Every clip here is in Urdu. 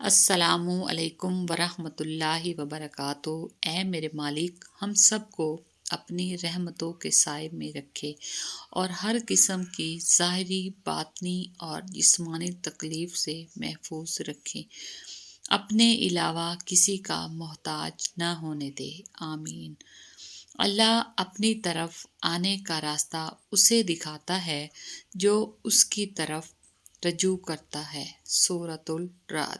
السلام علیکم ورحمۃ اللہ وبرکاتہ۔ اے میرے مالک، ہم سب کو اپنی رحمتوں کے سائے میں رکھے اور ہر قسم کی ظاہری، باطنی اور جسمانی تکلیف سے محفوظ رکھے، اپنے علاوہ کسی کا محتاج نہ ہونے دے، آمین۔ اللہ اپنی طرف آنے کا راستہ اسے دکھاتا ہے جو اس کی طرف رجوع کرتا ہے۔ سورۃ الرعد۔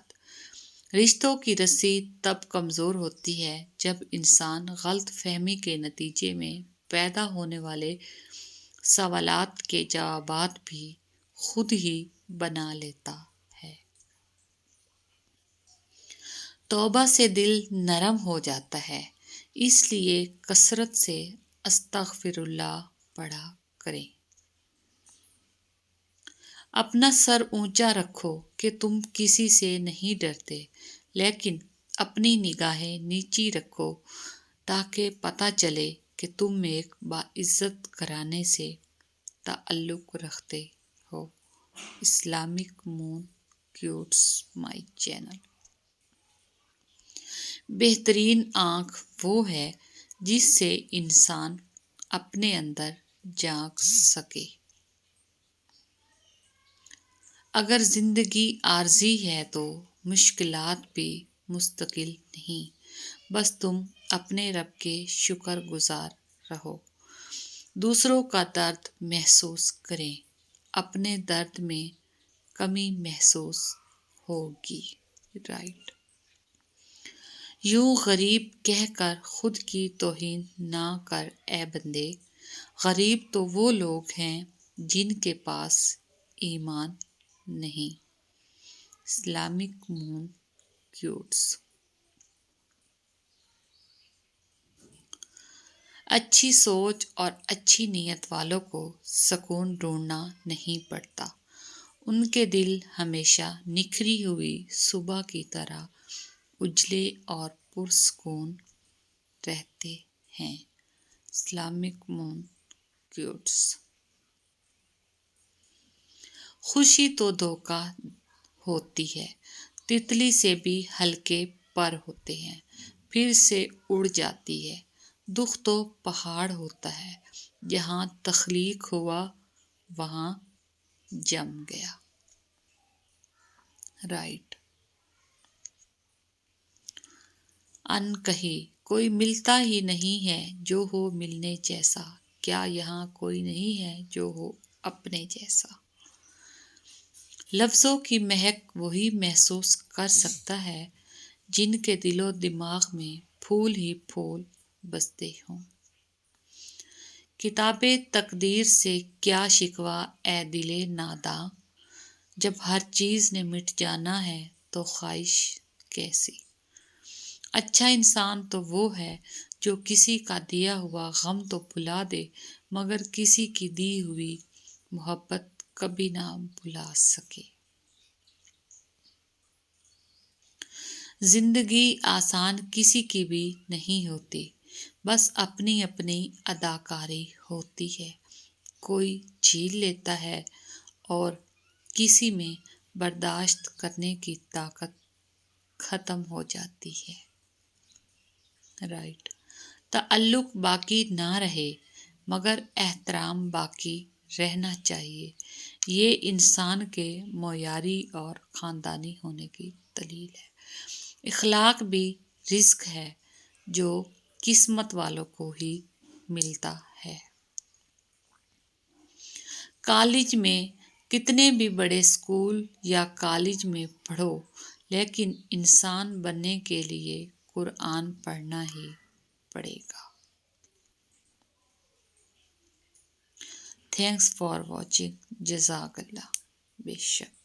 رشتوں کی رسی تب کمزور ہوتی ہے جب انسان غلط فہمی کے نتیجے میں پیدا ہونے والے سوالات کے جوابات بھی خود ہی بنا لیتا ہے۔ توبہ سے دل نرم ہو جاتا ہے، اس لیے کثرت سے استغفر اللہ پڑھا کریں۔ اپنا سر اونچا رکھو کہ تم کسی سے نہیں ڈرتے، لیکن اپنی نگاہیں نیچی رکھو تاکہ پتہ چلے کہ تم ایک باعزت گھرانے سے تعلق رکھتے ہو۔ Islamic moon quotes my channel. بہترین آنکھ وہ ہے جس سے انسان اپنے اندر جھانک سکے۔ اگر زندگی عارضی ہے تو مشکلات بھی مستقل نہیں، بس تم اپنے رب کے شکر گزار رہو۔ دوسروں کا درد محسوس کریں، اپنے درد میں کمی محسوس ہوگی۔ رائٹ۔ یوں غریب کہہ کر خود کی توہین نہ کر اے بندے، غریب تو وہ لوگ ہیں جن کے پاس ایمان نہیں۔ Islamic moon quotes. اچھی سوچ اور اچھی نیت والوں کو سکون ڈھونڈنا نہیں پڑتا، ان کے دل ہمیشہ نکھری ہوئی صبح کی طرح اجلے اور پرسکون رہتے ہیں۔ Islamic moon quotes. خوشی تو دھوکہ ہوتی ہے، تتلی سے بھی ہلکے پر ہوتے ہیں، پھر سے اڑ جاتی ہے۔ دکھ تو پہاڑ ہوتا ہے، جہاں تخلیق ہوا وہاں جم گیا۔ رائٹ۔ ان کہیں کوئی ملتا ہی نہیں ہے جو ہو ملنے جیسا، کیا یہاں کوئی نہیں ہے جو ہو اپنے جیسا۔ لفظوں کی مہک وہی محسوس کر سکتا ہے جن کے دل و دماغ میں پھول ہی پھول بستے ہوں۔ کتاب تقدیر سے کیا شکوہ اے دل ناداں، جب ہر چیز نے مٹ جانا ہے تو خواہش کیسی۔ اچھا انسان تو وہ ہے جو کسی کا دیا ہوا غم تو بھلا دے، مگر کسی کی دی ہوئی محبت کبھی نہ بھلا سکے۔ زندگی آسان کسی کی بھی نہیں ہوتی، بس اپنی اپنی اداکاری ہوتی ہے۔ کوئی جھیل لیتا ہے اور کسی میں برداشت کرنے کی طاقت ختم ہو جاتی ہے۔ رائٹ۔ تعلق باقی نہ رہے مگر احترام باقی رہنا چاہیے، یہ انسان کے معیاری اور خاندانی ہونے کی دلیل ہے۔ اخلاق بھی رزق ہے جو قسمت والوں کو ہی ملتا ہے۔ کالج میں کتنے بھی بڑے اسکول یا کالج میں پڑھو، لیکن انسان بننے کے لیے قرآن پڑھنا ہی پڑے گا۔ Thanks for watching. جزاک اللہ۔ بے شک۔